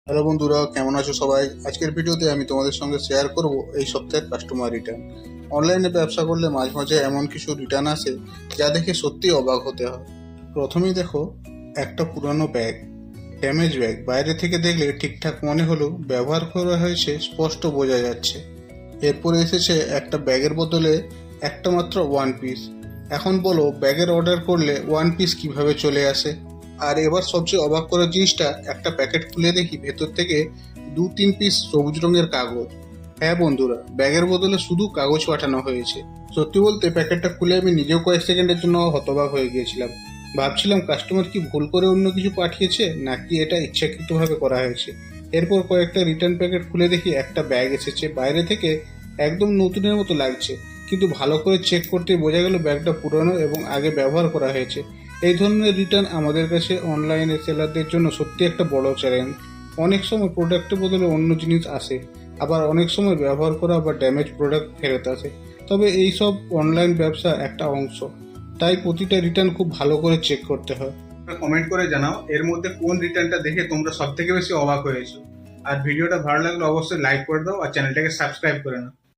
Hello বন্ধুরা, কেমন আছো সবাই? আজকের ভিডিওতে আমি তোমাদের সঙ্গে শেয়ার করব এই সপ্তাহের কাস্টমার রিটার্ন। অনলাইনে ব্যবসা করলে মাঝে মাঝে এমন কিছু রিটার্ন আসে যা দেখে সত্যি অবাক হতে হয়। প্রথমেই দেখো, একটা পুরানো ব্যাগ, ড্যামেজ ব্যাগ। বাইরে থেকে দেখলে ঠিকঠাক মনে হলেও ব্যবহার করা হয়েছে স্পষ্ট বোঝা যাচ্ছে। এরপরে এসেছে একটা ব্যাগের বদলে একটা মাত্র ওয়ান পিস। এখন বলো, ব্যাগের অর্ডার করলে ওয়ান পিস কিভাবে চলে আসে? আর এবার সবচেয়ে অবাক করার জিনিসটা, একটা প্যাকেট খুলে দেখি ভেতর থেকে 2-3 পিস সবুজ রঙের কাগজ। হ্যাঁ বন্ধুরা, ব্যাগের বদলে শুধু কাগজ পাঠানো হয়েছে। সত্যি বলতে প্যাকেটটা খুলে আমি নিজেও কয়েক সেকেন্ডের জন্য হতবাক হয়ে গিয়েছিলাম। ভাবছিলাম কাস্টমার কি ভুল করে অন্য কিছু পাঠিয়েছে নাকি এটা ইচ্ছাকৃতভাবে করা হয়েছে। এরপর কয়েকটা রিটার্ন প্যাকেট খুলে দেখি একটা ব্যাগ এসেছে। বাইরে থেকে একদম নতুনের মতো লাগছে, কিন্তু ভালো করে চেক করতে বোঝা গেল ব্যাগটা পুরনো এবং আগে ব্যবহার করা হয়েছে। এই ধরনের রিটার্ন আমাদের কাছে অনলাইনে সেলারদের জন্য সত্যি একটা বড় চ্যালেঞ্জ। অনেক সময় প্রোডাক্টের বদলে অন্য জিনিস আসে, আবার অনেক সময় ব্যবহার করা বা ড্যামেজ প্রোডাক্ট ফেরত আসে। তবে এই সব অনলাইন ব্যবসার একটা অংশ, তাই প্রতিটা রিটার্ন খুব ভালো করে চেক করতে হয়। কমেন্ট করে জানাও এর মধ্যে কোন রিটার্নটা দেখে তোমরা সব থেকে বেশি অবাক হয়েছো। আর ভিডিওটা ভালো লাগলে অবশ্যই লাইক করে দাও আর চ্যানেলটাকে সাবস্ক্রাইব করে নাও।